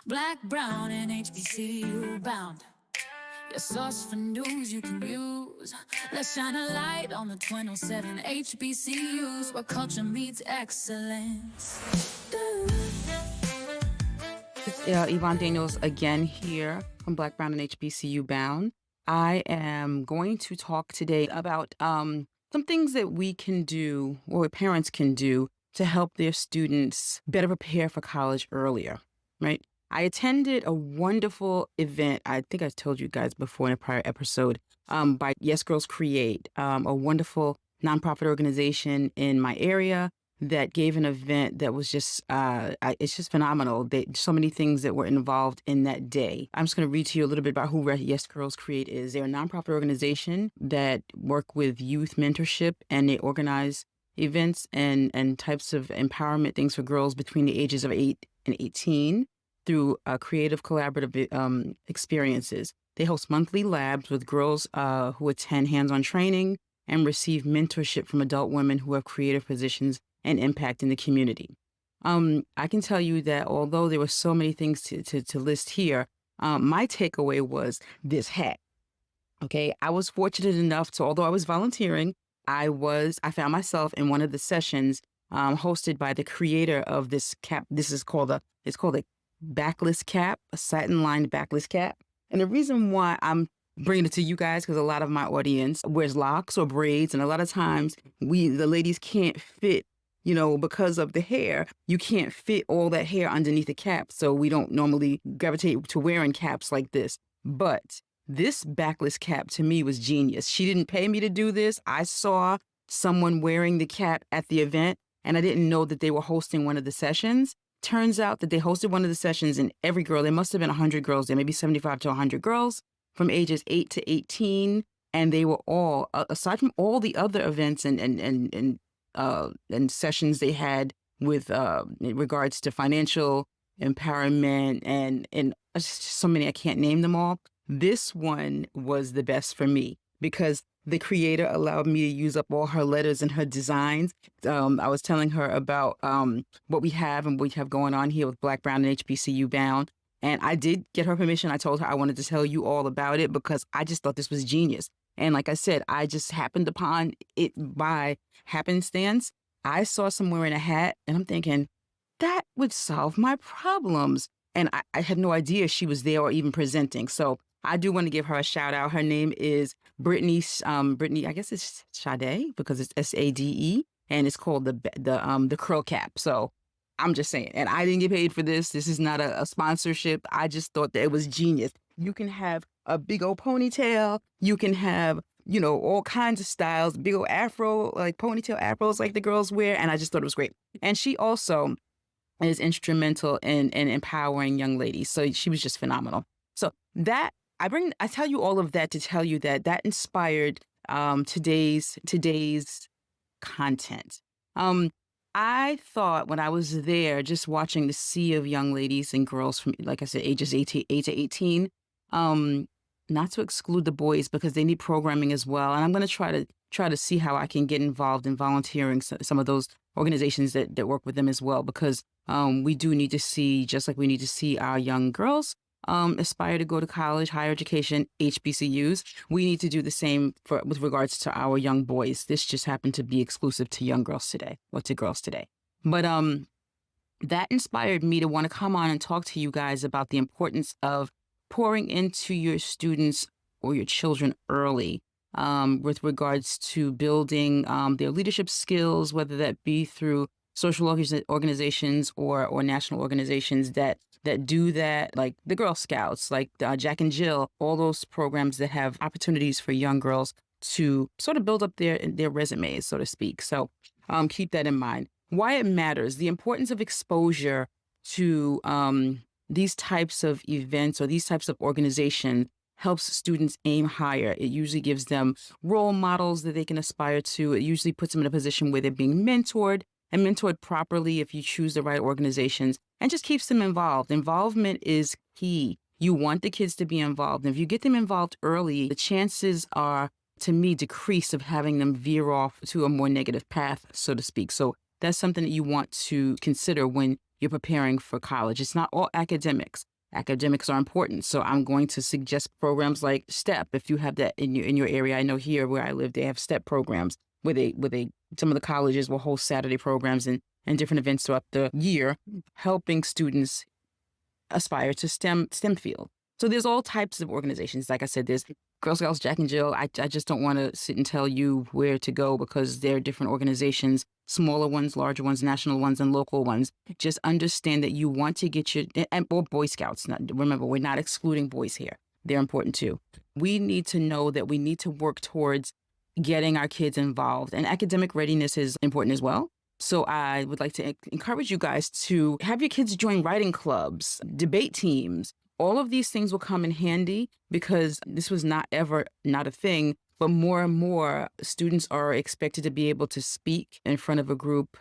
Black, brown, and HBCU bound. Your source for news you can use. Let's shine a light on the 207 HBCUs where culture meets excellence. It's Yvonne Daniels again here from Black, Brown, and HBCU Bound. I am going to talk today about some things that we can do or parents can do to help their students better prepare for college earlier, right? I attended a wonderful event. I think I told you guys before in a prior episode by Yes Girls Create, a wonderful nonprofit organization in my area that gave an event that was just, it's just phenomenal. So many things that were involved in that day. I'm just going to read to you a little bit about who Yes Girls Create is. They're a nonprofit organization that work with youth mentorship, and they organize events and types of empowerment things for girls between the ages of 8 and 18 through creative collaborative experiences. They host monthly labs with girls who attend hands-on training and receive mentorship from adult women who have creative positions and impact in the community. I can tell you that although there were so many things to list here, my takeaway was this hat. Okay, I was fortunate enough to, although I was volunteering, I found myself in one of the sessions hosted by the creator of this cap. It's called a backless cap, a satin-lined backless cap. And the reason why I'm bringing it to you guys, because a lot of my audience wears locks or braids, and a lot of times the ladies can't fit, because of the hair, you can't fit all that hair underneath the cap. So we don't normally gravitate to wearing caps like this. But this backless cap to me was genius. She didn't pay me to do this. I saw someone wearing the cap at the event, and I didn't know that they were hosting one of the sessions. Turns out that they hosted one of the sessions, and every girl, there must have been 100 girls there, maybe 75 to 100 girls from ages 8 to 18. And they were all, aside from all the other events and sessions they had with in regards to financial empowerment and just so many, I can't name them all. This one was the best for me because the creator allowed me to use up all her letters and her designs. I was telling her about what we have and what we have going on here with Black, Brown, and HBCU Bound. And I did get her permission. I told her I wanted to tell you all about it because I just thought this was genius. And like I said, I just happened upon it by happenstance. I saw someone wearing a hat and I'm thinking, that would solve my problems. And I had no idea she was there or even presenting. So I do want to give her a shout out. Her name is Brittany, I guess it's Sade because it's Sade, and it's called the curl cap. So I'm just saying, and I didn't get paid for this. This is not a sponsorship. I just thought that it was genius. You can have a big old ponytail. You can have, all kinds of styles, big old afro, like ponytail afros like the girls wear. And I just thought it was great. And she also is instrumental in empowering young ladies. So she was just phenomenal. So that I tell you all of that to tell you that inspired today's content. I thought when I was there, just watching the sea of young ladies and girls from, like I said, ages 8 to 18, not to exclude the boys because they need programming as well. And I'm going to try to see how I can get involved in volunteering some of those organizations that work with them as well, because we do need to see, just like we need to see our young girls aspire to go to college, higher education, HBCUs. We need to do the same with regards to our young boys. This just happened to be exclusive to young girls today, or to girls today. But that inspired me to want to come on and talk to you guys about the importance of pouring into your students or your children early with regards to building their leadership skills, whether that be through social organizations or national organizations that do that, like the Girl Scouts, like Jack and Jill, all those programs that have opportunities for young girls to sort of build up their resumes, so to speak. So keep that in mind. Why it matters, the importance of exposure to these types of events or these types of organizations helps students aim higher. It usually gives them role models that they can aspire to. It usually puts them in a position where they're being mentored and mentored properly if you choose the right organizations, and just keeps them involved. Involvement is key. You want the kids to be involved. And if you get them involved early, the chances are, to me, decrease of having them veer off to a more negative path, so to speak. So that's something that you want to consider when you're preparing for college. It's not all academics. Academics are important, so I'm going to suggest programs like STEP. If you have that in your area, I know here where I live, they have STEP programs where they some of the colleges will host Saturday programs and different events throughout the year, helping students aspire to STEM field. So there's all types of organizations. Like I said, there's Girl Scouts, Jack and Jill. I just don't want to sit and tell you where to go because there are different organizations, smaller ones, larger ones, national ones, and local ones. Just understand that you want to get or Boy Scouts. Remember, we're not excluding boys here. They're important too. We need to know that we need to work towards getting our kids involved, and academic readiness is important as well. So I would like to encourage you guys to have your kids join writing clubs, debate teams. All of these things will come in handy because this was not a thing, but more and more students are expected to be able to speak in front of a group,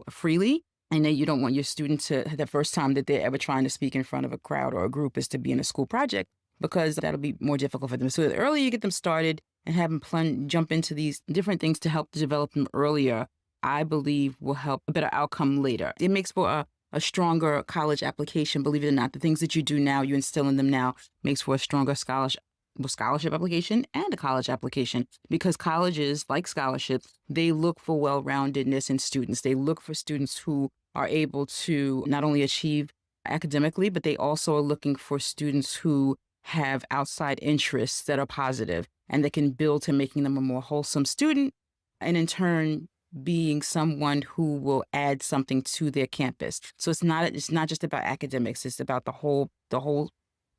freely. And then you don't want your student to, the first time that they're ever trying to speak in front of a crowd or a group is to be in a school project because that'll be more difficult for them. So the earlier you get them started and have them jump into these different things to help develop them earlier, I believe will help a better outcome later. It makes for a stronger college application, believe it or not. The things that you do now, you instill in them now, makes for a stronger scholarship application and a college application because colleges, like scholarships, they look for well-roundedness in students. They look for students who are able to not only achieve academically, but they also are looking for students who have outside interests that are positive and that can build to making them a more wholesome student and in turn being someone who will add something to their campus. So it's not just about academics, it's about the whole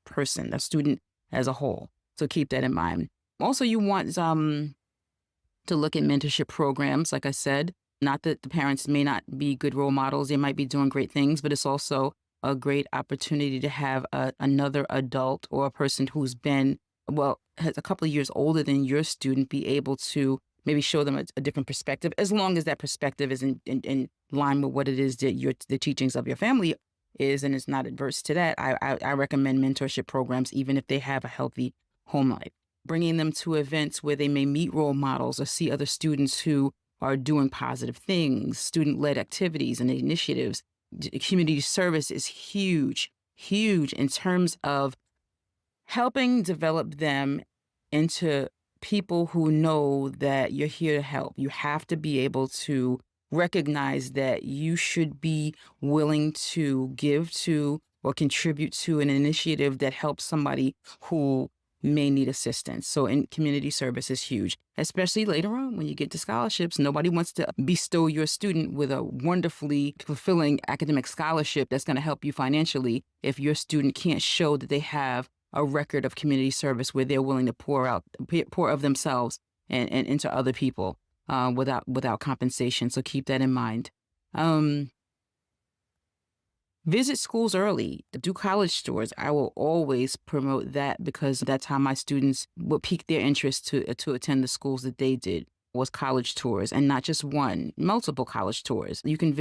person, the student as a whole. So keep that in mind. Also, you want to look at mentorship programs, like I said. Not that the parents may not be good role models, they might be doing great things, but it's also a great opportunity to have another adult or a person who's has a couple of years older than your student be able to maybe show them a different perspective, as long as that perspective is in line with what it is that the teachings of your family is, and it's not adverse to that. I recommend mentorship programs, even if they have a healthy home life. Bringing them to events where they may meet role models or see other students who are doing positive things, student-led activities and initiatives. Community service is huge in terms of helping develop them into people who know that you're here to help. You have to be able to recognize that you should be willing to give to or contribute to an initiative that helps somebody who may need assistance. So in community service is huge, especially later on when you get to scholarships. Nobody wants to bestow your student with a wonderfully fulfilling academic scholarship that's going to help you financially if your student can't show that they have a record of community service where they're willing to pour of themselves and into other people without compensation. So keep that in mind. Visit schools early. Do college tours. I will always promote that because that's how my students would pique their interest to attend the schools that they did, was college tours, and not just one, multiple college tours. You can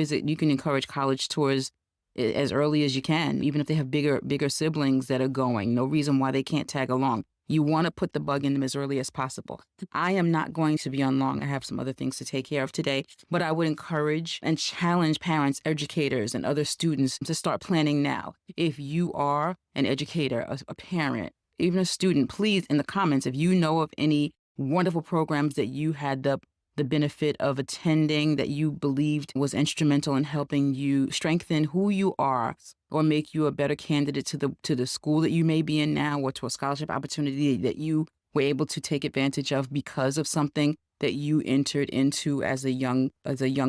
encourage college tours as early as you can, even if they have bigger siblings that are going. No reason why they can't tag along. You want to put the bug in them as early as possible. I am not going to be on long. I have some other things to take care of today, but I would encourage and challenge parents, educators, and other students to start planning now. If you are an educator, a parent, even a student, please, in the comments, if you know of any wonderful programs that you had the benefit of attending that you believed was instrumental in helping you strengthen who you are or make you a better candidate to the school that you may be in now or to a scholarship opportunity that you were able to take advantage of because of something that you entered into as a young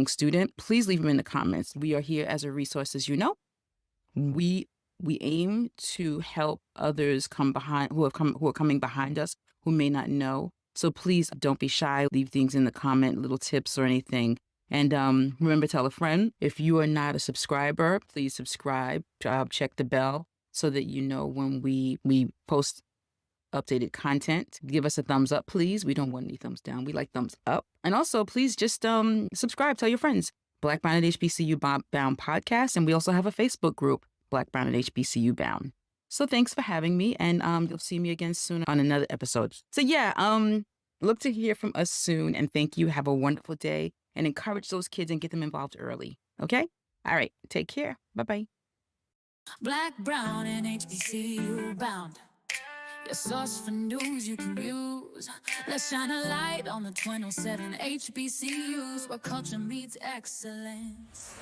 student, please leave them in the comments. We are here as a resource, as you know. We aim to help others who are coming behind us who may not know. So please don't be shy. Leave things in the comment, little tips or anything. And remember, tell a friend. If you are not a subscriber, please subscribe. Check the bell so that you know when we post updated content. Give us a thumbs up, please. We don't want any thumbs down. We like thumbs up. And also, please just subscribe. Tell your friends. Black, Brown, and HBCU Bound podcast. And we also have a Facebook group, Black, Brown, and HBCU Bound. So thanks for having me, and you'll see me again soon on another episode. So yeah, look to hear from us soon, and thank you. Have a wonderful day, and encourage those kids and get them involved early. Okay? All right. Take care. Bye-bye. Black, brown, and HBCU bound. Your source for news you can use. Let's shine a light on the 207 HBCUs where culture meets excellence.